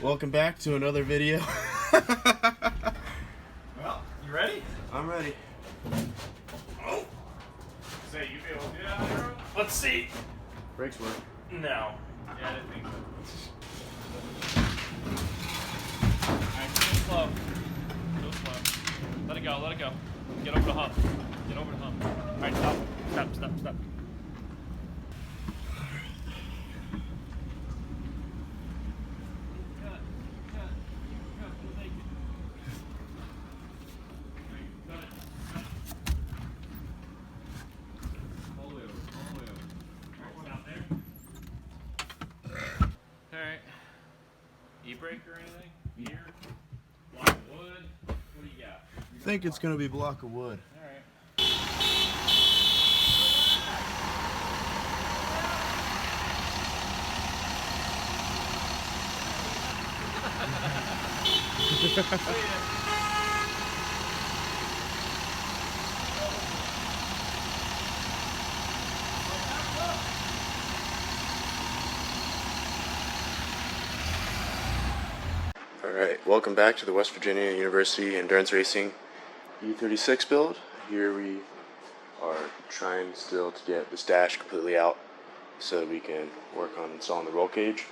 Welcome back to another video. Well, you ready? I'm ready. Oh. Say, you feel good out there? Let's see. Brakes work. No. Yeah, I didn't think so. Alright, go slow. Go slow. Let it go, let it go. Get over the hump. Get over the hump. Alright, stop. Stop, stop, stop. Alright. E-brake or anything? Gear? Block of wood? What do you got? I think it's gonna be block of wood. Alright. Alright, welcome back to the West Virginia University Endurance Racing E36 build. Here we are trying still to get this dash completely out so that we can work on installing the roll cage.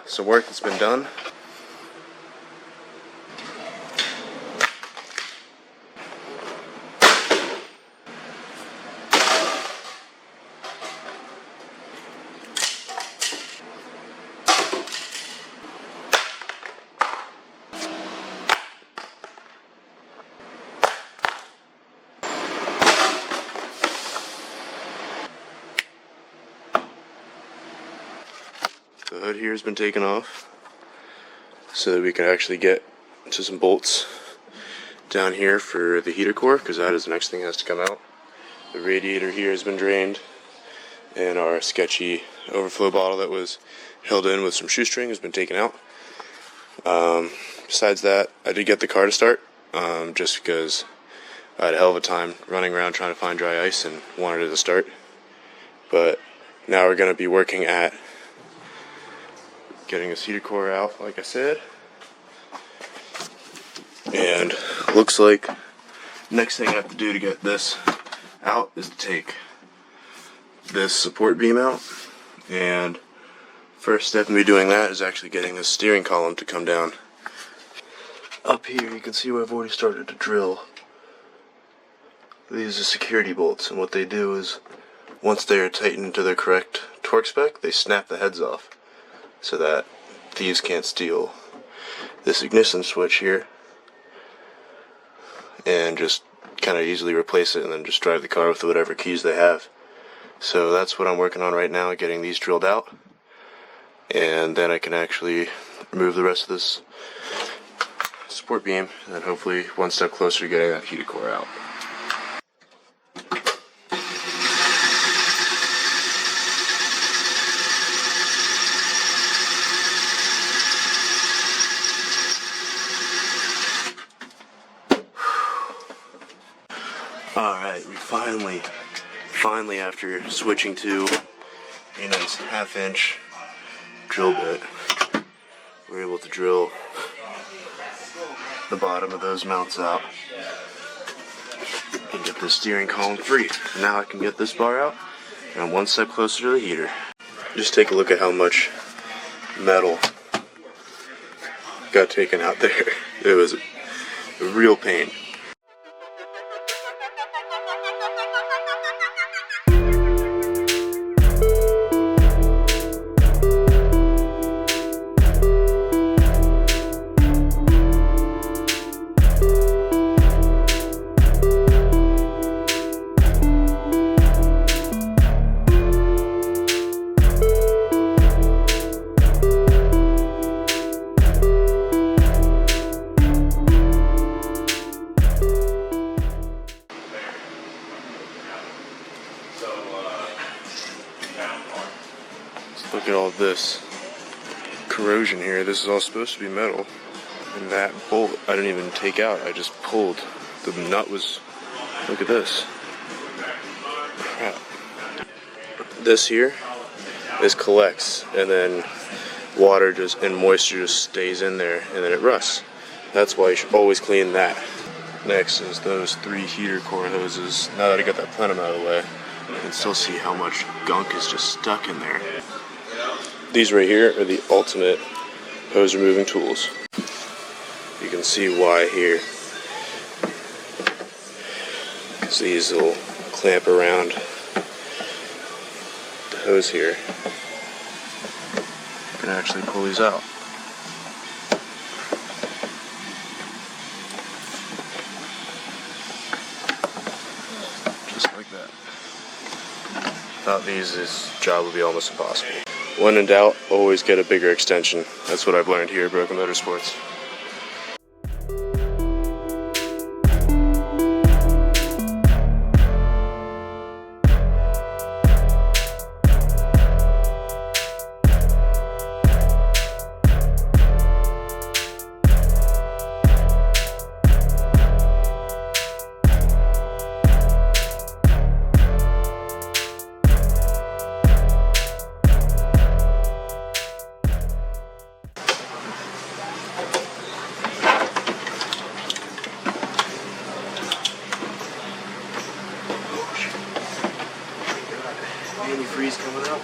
Some work that's been done. The hood here has been taken off so that we can actually get to some bolts down here for the heater core, because that is the next thing that has to come out. The radiator here has been drained, and our sketchy overflow bottle that was held in with some shoestring has been taken out. Besides that, I did get the car to start, just because I had a hell of a time running around trying to find dry ice and wanted it to start. But now we're going to be working at getting this heater core out, like I said. And looks like next thing I have to do to get this out is to take this support beam out. And first step in me doing that is actually getting this steering column to come down. Up here you can see where I've already started to drill. These are security bolts, and what they do is once they are tightened to their correct torque spec, they snap the heads off, so that thieves can't steal this ignition switch here and just kind of easily replace it and then just drive the car with whatever keys they have. So that's what I'm working on right now, getting these drilled out, and then I can actually remove the rest of this support beam, and then hopefully one step closer to getting that heater core out. Alright, we finally after switching to a nice 1/2-inch drill bit, we're able to drill the bottom of those mounts out and get this steering column free. Now I can get this bar out, and I'm one step closer to the heater. Just take a look at how much metal got taken out there. It was a real pain. Look at all this corrosion here. This is all supposed to be metal. And that bolt I didn't even take out. I just pulled. The nut was, look at this. Crap. This here, this collects, and then water and moisture just stays in there and then it rusts. That's why you should always clean that. Next is those 3 heater core hoses. Now that I got that plenum out of the way, you can still see how much gunk is just stuck in there. These right here are the ultimate hose removing tools. You can see why here. Because these will clamp around the hose here. You can actually pull these out. Just like that. Without these, this job would be almost impossible. When in doubt, always get a bigger extension. That's what I've learned here at Broken Motorsports. Antifreeze coming out.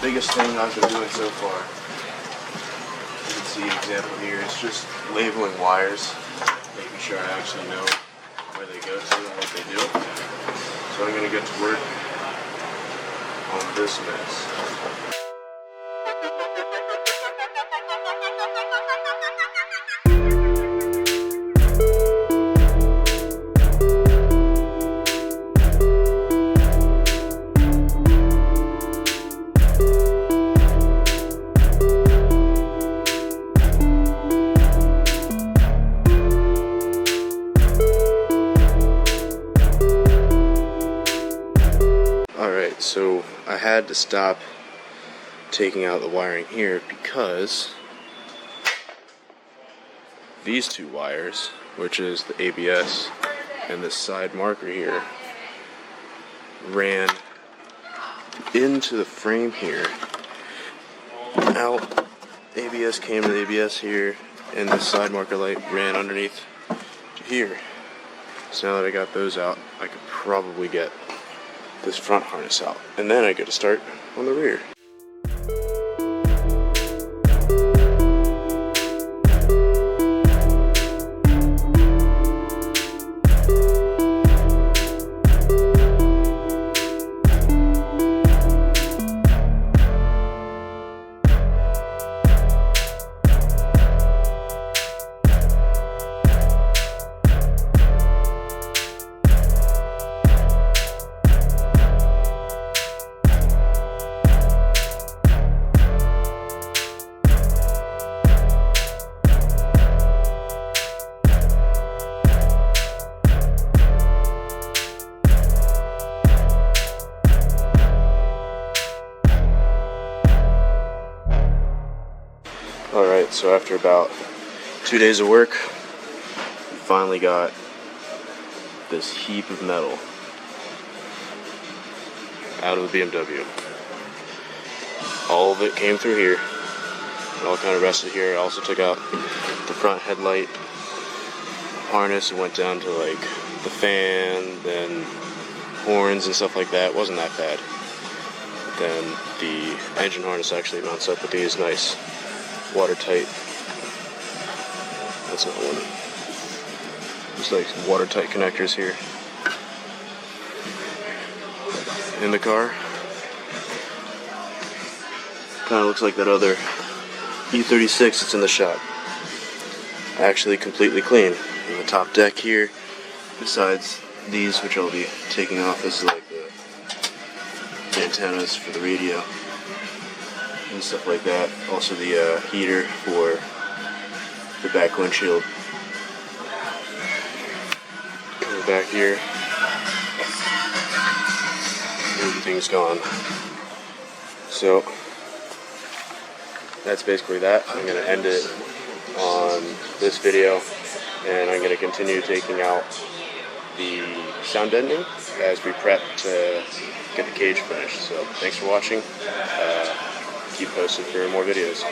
Biggest thing I've been doing so far, you can see an example here, is just labeling wires, making sure I actually know where they go to and what they do. So I'm going to get to work on this mess. So I had to stop taking out the wiring here because these 2 wires, which is the ABS and this side marker here, ran into the frame here. Out, ABS came to the ABS here, and the side marker light ran underneath to here. So now that I got those out, I could probably get this front harness out, and then I get to start on the rear. Alright, so after about 2 days of work, we finally got this heap of metal out of the BMW. All of it came through here. It all kind of rested here. I also took out the front headlight harness and went down to like the fan, then horns and stuff like that. It wasn't that bad. Then the engine harness actually mounts up with these nice watertight. That's not one. There's like some watertight connectors here in the car. Kind of looks like that other E36 that's in the shop. Actually completely clean. And the top deck here, besides these, which I'll be taking off, this is like the antennas for the radio and stuff like that. Also the heater for the back windshield. Coming back here, everything's gone. So that's basically that. I'm going to end it on this video, and I'm going to continue taking out the sound deadening as we prep to get the cage finished. So thanks for watching. Keep posted for more videos.